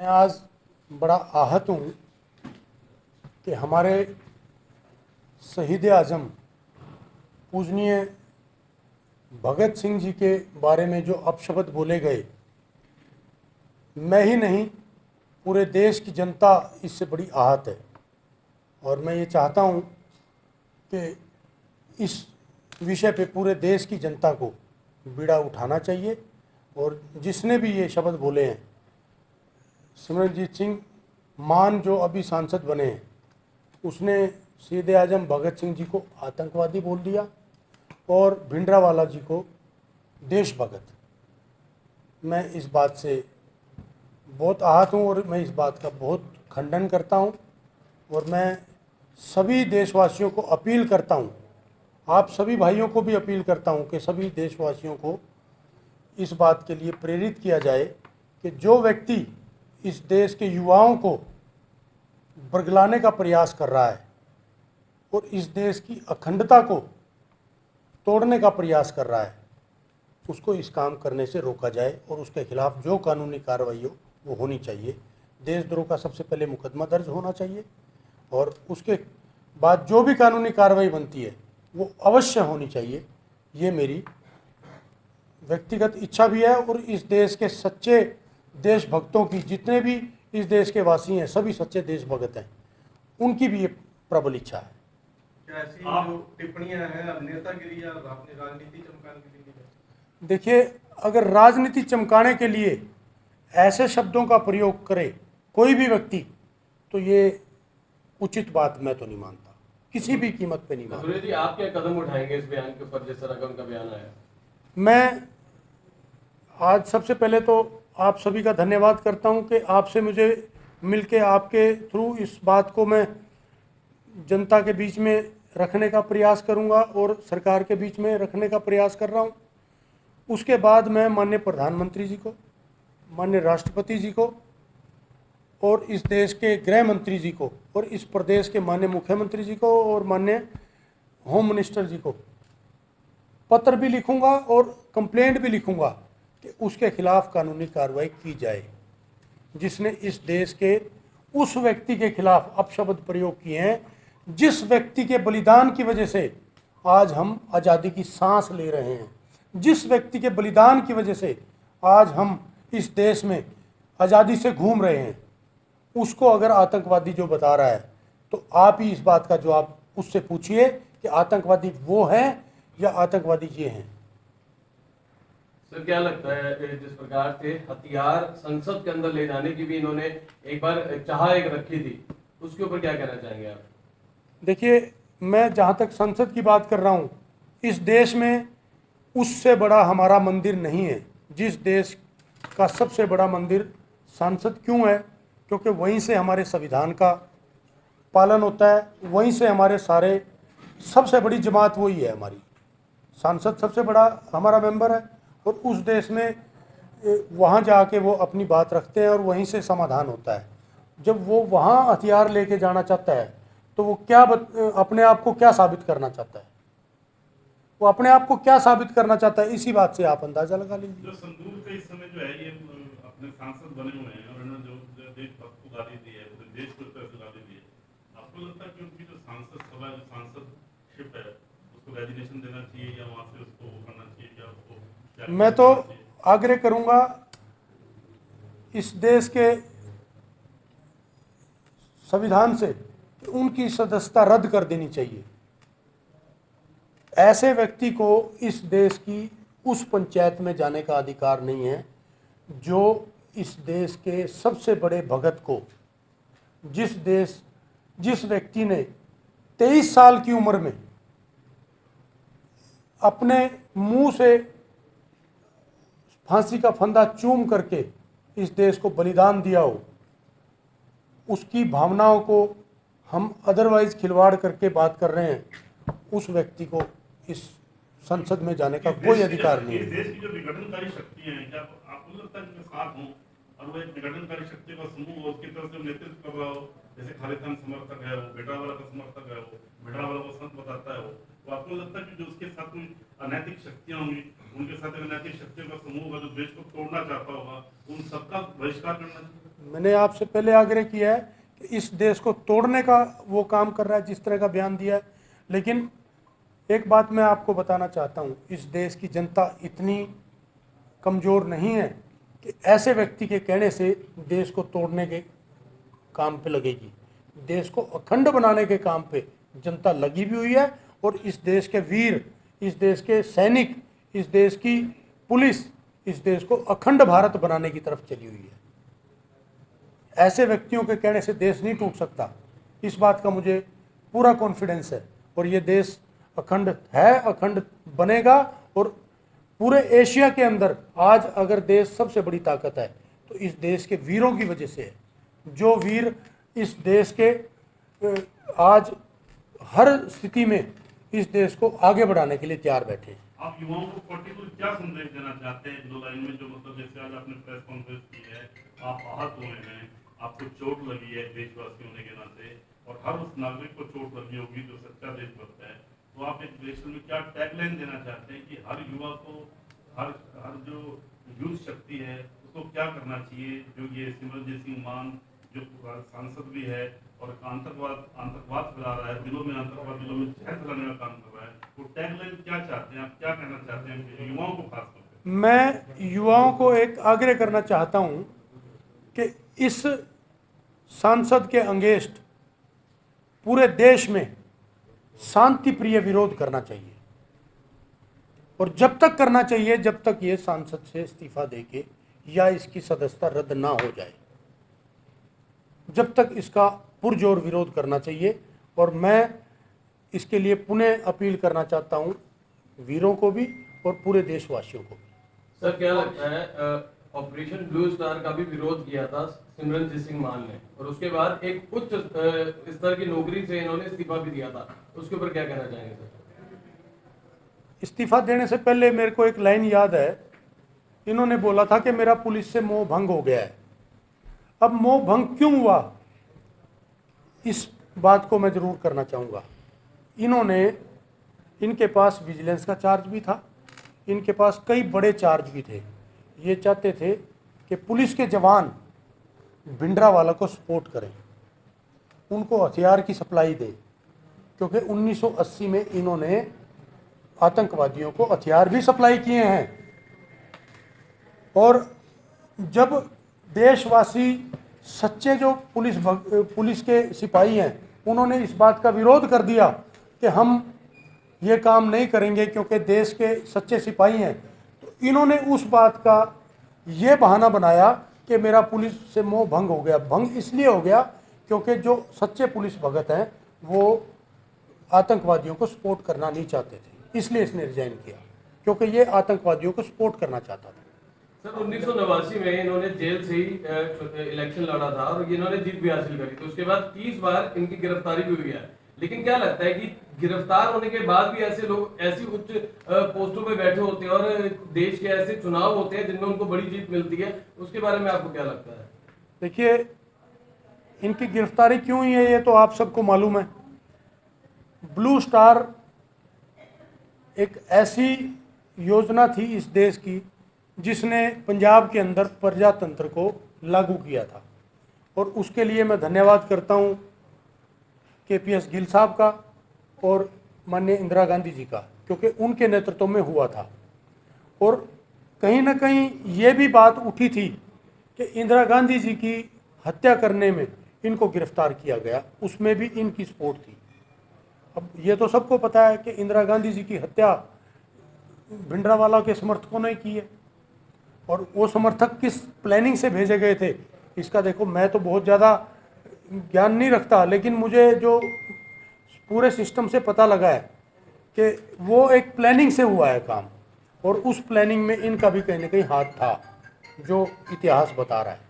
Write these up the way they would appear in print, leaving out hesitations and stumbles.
मैं आज बड़ा आहत हूँ कि हमारे शहीद आज़म पूजनीय भगत सिंह जी के बारे में जो अपशब्द बोले गए, मैं ही नहीं पूरे देश की जनता इससे बड़ी आहत है। और मैं ये चाहता हूँ कि इस विषय पे पूरे देश की जनता को बीड़ा उठाना चाहिए। और जिसने भी ये शब्द बोले हैं, सिमरनजीत सिंह मान जो अभी सांसद बने हैं, उसने शहीद आज़म भगत सिंह जी को आतंकवादी बोल दिया और भिंडरावाला जी को देशभगत। मैं इस बात से बहुत आहत हूँ और मैं इस बात का बहुत खंडन करता हूँ। और मैं सभी देशवासियों को अपील करता हूँ, आप सभी भाइयों को भी अपील करता हूँ कि सभी देशवासियों को इस बात के लिए प्रेरित किया जाए कि जो व्यक्ति इस देश के युवाओं को बरगलाने का प्रयास कर रहा है और इस देश की अखंडता को तोड़ने का प्रयास कर रहा है, उसको इस काम करने से रोका जाए और उसके खिलाफ जो कानूनी कार्रवाई हो वो होनी चाहिए। देशद्रोह का सबसे पहले मुकदमा दर्ज होना चाहिए और उसके बाद जो भी कानूनी कार्रवाई बनती है वो अवश्य होनी चाहिए। ये मेरी व्यक्तिगत इच्छा भी है और इस देश के सच्चे देशभक्तों की, जितने भी इस देश के वासी हैं, सभी सच्चे देशभक्त हैं, उनकी भी ये प्रबल इच्छा है। क्या ऐसी जो टिप्पणियां हैं अब नेतागिरी या अपनी राजनीति चमकाने के लिए? देखिए, अगर राजनीति चमकाने के लिए ऐसे शब्दों का प्रयोग करे कोई भी व्यक्ति, तो ये उचित बात मैं तो नहीं मानता, किसी भी कीमत पे नहीं मानता। सूर्य जी, आप क्या कदम उठाएंगे इस बयान के ऊपर, जिस तरह का उनका बयान आया? मैं आज सबसे पहले तो आप सभी का धन्यवाद करता हूं कि आपसे मुझे मिलके, आपके थ्रू इस बात को मैं जनता के बीच में रखने का प्रयास करूंगा और सरकार के बीच में रखने का प्रयास कर रहा हूं। उसके बाद मैं माननीय प्रधानमंत्री जी को, माननीय राष्ट्रपति जी को और इस देश के गृह मंत्री जी को और इस प्रदेश के माननीय मुख्यमंत्री जी को और माननीय होम मिनिस्टर जी को पत्र भी लिखूंगा और कंप्लेंट भी लिखूंगा कि उसके खिलाफ कानूनी कार्रवाई की जाए जिसने इस देश के उस व्यक्ति के खिलाफ अपशब्द प्रयोग किए हैं, जिस व्यक्ति के बलिदान की वजह से आज हम आज़ादी की सांस ले रहे हैं, जिस व्यक्ति के बलिदान की वजह से आज हम इस देश में आज़ादी से घूम रहे हैं, उसको अगर आतंकवादी जो बता रहा है, तो आप ही इस बात का जवाब उससे पूछिए कि आतंकवादी वो है या आतंकवादी ये हैं। सर, क्या लगता है जिस प्रकार से हथियार संसद के अंदर ले जाने की भी इन्होंने एक बार चाह एक रखी थी, उसके ऊपर क्या कहना चाहेंगे आप? देखिए, मैं जहाँ तक संसद की बात कर रहा हूँ, इस देश में उससे बड़ा हमारा मंदिर नहीं है। जिस देश का सबसे बड़ा मंदिर संसद क्यों है? क्योंकि वहीं से हमारे संविधान का पालन होता है, वहीं से हमारे सारे, सबसे बड़ी जमात वही है हमारी। सांसद सबसे बड़ा हमारा मेंबर है और उस देश में वहाँ जाके वो अपनी बात रखते हैं और वहीं से समाधान होता है। जब वो वहाँ हथियार लेके जाना चाहता है तो वो क्या अपने आप को क्या साबित करना चाहता है? वो अपने आप को क्या साबित करना चाहता है, इसी बात से आप अंदाजा लगा लीजिए। जो संदूर का इस समय जो है ये अपने सांसद बने हुए हैं और इन्होंने जो देशभक्त को गाली दी है, पूरे देश को तरह से गाली दी है, आपको लगता है कि उनकी जो सांसद सभा, जो सांसदशिप है, उसको रेजिग्नेशन देना चाहिए या वहाँ से उसको करना चाहिए, या उसको? मैं तो आग्रह करूंगा इस देश के संविधान से कि उनकी सदस्यता रद्द कर देनी चाहिए। ऐसे व्यक्ति को इस देश की उस पंचायत में जाने का अधिकार नहीं है जो इस देश के सबसे बड़े भगत को, जिस व्यक्ति ने 23 साल की उम्र में अपने मुंह से फांसी का फंदा चूम करके इस देश को बलिदान दिया हो, उसकी भावनाओं को हम अदरवाइज खिलवाड़ करके बात कर रहे हैं, उस व्यक्ति को इस संसद में जाने का कोई अधिकार नहीं है। देश की जो विघटनकारी शक्तियां हैं, क्या आपको लगता है कि साथ हों और वो एक विघटनकारी शक्ति का समूह उसकी तरफ से नेतृत्व कर रहा हो? जैसे खालिद खान समर्थक है, वो भिंडरावाला का समर्थक है, वो भिंडरावाला को संत बताता है, वो तो आपको लगता है कि जो उसके साथ में अनैतिक शक्तियां होंगी, उनके साथ अनैतिक शक्तियों का समूह होगा जो देश को तोड़ना चाहता होगा, उन सबका बहिष्कार करना चाहिए। मैंने आपसे पहले आग्रह किया है कि इस देश को तोड़ने का वो काम कर रहा है जिस तरह का बयान दिया है। लेकिन एक बात मैं आपको बताना चाहता हूँ, इस देश की जनता इतनी कमज़ोर नहीं है कि ऐसे व्यक्ति के कहने से देश को तोड़ने के काम पे लगेगी। देश को अखंड बनाने के काम पे जनता लगी भी हुई है और इस देश के वीर, इस देश के सैनिक, इस देश की पुलिस इस देश को अखंड भारत बनाने की तरफ चली हुई है। ऐसे व्यक्तियों के कहने से देश नहीं टूट सकता, इस बात का मुझे पूरा कॉन्फिडेंस है। और ये देश अखंड है, अखंड बनेगा। और पूरे एशिया के अंदर आज अगर देश सबसे बड़ी ताकत है तो इस देश के वीरों की वजह से है। जो वीर इस देश के आज हर स्थिति में इस देश को आगे बढ़ाने के लिए तैयार बैठे हैं। आप युवाओं को पर्टिकुलर क्या संदेश देना चाहते हैं 2 लाइन में, जो मतलब जैसे आज आपने प्रेस कॉन्फ्रेंस की है, आप आहत हुए हैं, आपको चोट लगी है देशवासी होने के नाते, और हर उस नागरिक को चोट लगी होगी जो सच्चा देशभक्त है, तो आप एक देश में क्या टैगलाइन देना चाहते हैं कि हर युवा को, हर जो यूथ शक्ति है उसको क्या करना चाहिए, जो ये सिमरनजीत सिंह मान जो सांसद भी है और आतंकवाद फैला रहा है, दिलों में आतंकवाद, दिलों में जहर फैलाने का काम कर रहा है, वो टैगलाइन क्या चाहते हैं, आप क्या कहना चाहते हैं युवाओं को खास करके? मैं युवाओं को एक आग्रह करना चाहता हूं कि इस सांसद के अगेंस्ट पूरे देश में शांति प्रिय विरोध करना चाहिए। और जब तक करना चाहिए जब तक ये सांसद से इस्तीफा देके या इसकी सदस्यता रद्द ना हो जाए, जब तक इसका पुरजोर विरोध करना चाहिए। और मैं इसके लिए पुनः अपील करना चाहता हूं वीरों को भी और पूरे देशवासियों को भी। सर क्या लगता है, ऑपरेशन ब्लू स्टार का भी विरोध किया था सिमरनजीत सिंह मान ने, और उसके बाद एक उच्च स्तर की नौकरी से इन्होंने इस्तीफा भी दिया था, उसके ऊपर क्या कहना चाहेंगे सर? इस्तीफा देने से पहले मेरे को एक लाइन याद है, इन्होंने बोला था कि मेरा पुलिस से मोह भंग हो गया है। अब मोह भंग क्यों हुआ, इस बात को मैं जरूर करना चाहूँगा। इनके पास विजिलेंस का चार्ज भी था, इनके पास कई बड़े चार्ज भी थे। ये चाहते थे कि पुलिस के जवान भिंडरावाला को सपोर्ट करें, उनको हथियार की सप्लाई दे, क्योंकि 1980 में इन्होंने आतंकवादियों को हथियार भी सप्लाई किए हैं। और जब देशवासी सच्चे जो पुलिस के सिपाही हैं, उन्होंने इस बात का विरोध कर दिया कि हम ये काम नहीं करेंगे क्योंकि देश के सच्चे सिपाही हैं, तो इन्होंने उस बात का ये बहाना बनाया कि मेरा पुलिस से मोह भंग हो गया। भंग इसलिए हो गया क्योंकि जो सच्चे पुलिस भगत हैं वो आतंकवादियों को सपोर्ट करना नहीं चाहते थे, इसलिए इसने रिजाइन किया, क्योंकि ये आतंकवादियों को सपोर्ट करना चाहता था। सर 1989 में इन्होंने जेल से ही इलेक्शन लड़ा था और इन्होंने जीत भी हासिल करी, तो उसके बाद 30 बार इनकी गिरफ्तारी भी हुई है। लेकिन क्या लगता है कि गिरफ्तार होने के बाद भी ऐसे लोग ऐसी उच्च पोस्टों पे बैठे होते हैं और देश के ऐसे चुनाव होते हैं जिनमें उनको बड़ी जीत मिलती है, उसके बारे में आपको क्या लगता है? देखिए, इनकी गिरफ्तारी क्यों हुई है ये तो आप सबको मालूम है। ब्लू स्टार एक ऐसी योजना थी इस देश की जिसने पंजाब के अंदर प्रजातंत्र को लागू किया था, और उसके लिए मैं धन्यवाद करता हूँ KPS गिल साहब का और माननीय इंदिरा गांधी जी का, क्योंकि उनके नेतृत्व में हुआ था। और कहीं ना कहीं ये भी बात उठी थी कि इंदिरा गांधी जी की हत्या करने में इनको गिरफ्तार किया गया, उसमें भी इनकी सपोर्ट थी। अब ये तो सबको पता है कि इंदिरा गांधी जी की हत्या भिंडरावाला के समर्थकों ने की है, और वो समर्थक किस प्लानिंग से भेजे गए थे इसका देखो, मैं तो बहुत ज़्यादा ज्ञान नहीं रखता, लेकिन मुझे जो पूरे सिस्टम से पता लगा है कि वो एक प्लानिंग से हुआ है काम, और उस प्लानिंग में इनका भी कहीं ना कहीं हाथ था, जो इतिहास बता रहा है।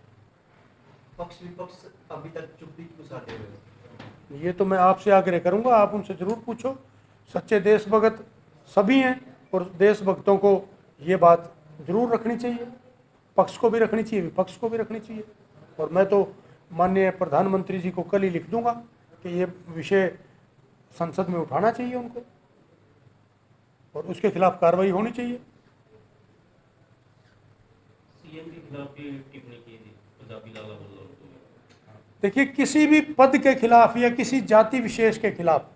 पक्ष विपक्ष अभी तक चुप्पी क्यों साधे हुए? ये तो मैं आपसे आग्रह करूंगा, आप उनसे जरूर पूछो। सच्चे देशभक्त सभी हैं और देशभक्तों को ये बात जरूर रखनी चाहिए, पक्ष को भी रखनी चाहिए, विपक्ष को भी रखनी चाहिए। और मैं तो माननीय प्रधानमंत्री जी को कल ही लिख दूंगा कि ये विषय संसद में उठाना चाहिए उनको, और उसके खिलाफ कार्रवाई होनी चाहिए। सीएम के खिलाफ भी टिप्पणी की थी देखिए, किसी भी पद के खिलाफ या किसी जाति विशेष के खिलाफ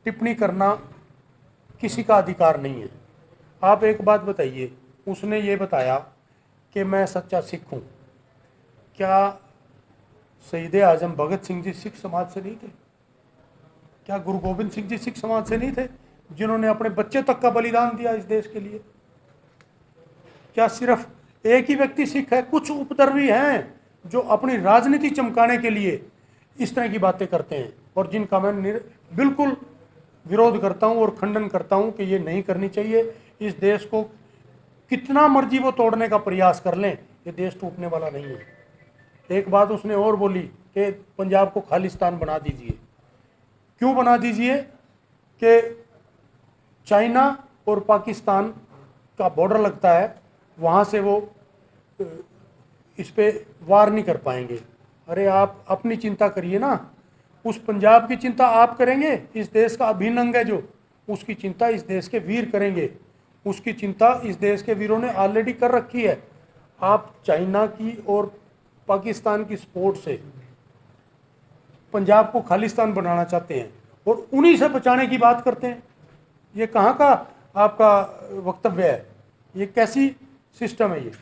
टिप्पणी करना किसी का अधिकार नहीं है। आप एक बात बताइए, उसने ये बताया कि मैं सच्चा सिख हूँ। क्या शहीद आजम भगत सिंह जी सिख समाज से नहीं थे? क्या गुरु गोविंद सिंह जी सिख समाज से नहीं थे, जिन्होंने अपने बच्चे तक का बलिदान दिया इस देश के लिए? क्या सिर्फ एक ही व्यक्ति सिख है? कुछ उपद्रवी हैं जो अपनी राजनीति चमकाने के लिए इस तरह की बातें करते हैं, और जिनका मैं बिल्कुल विरोध करता हूं और खंडन करता हूं कि ये नहीं करनी चाहिए। इस देश को कितना मर्जी वो तोड़ने का प्रयास कर लें, ये देश टूटने वाला नहीं है। एक बात उसने और बोली कि पंजाब को खालिस्तान बना दीजिए। क्यों बना दीजिए? कि चाइना और पाकिस्तान का बॉर्डर लगता है, वहाँ से वो इस पे वार नहीं कर पाएंगे। अरे आप अपनी चिंता करिए ना, उस पंजाब की चिंता आप करेंगे? इस देश का अभिन्न अंग है जो, उसकी चिंता इस देश के वीर करेंगे। उसकी चिंता इस देश के वीरों ने ऑलरेडी कर रखी है। आप चाइना की और पाकिस्तान की सपोर्ट से पंजाब को खालिस्तान बनाना चाहते हैं और उन्हीं से बचाने की बात करते हैं। ये कहाँ का आपका वक्तव्य है? ये कैसी सिस्टम है ये?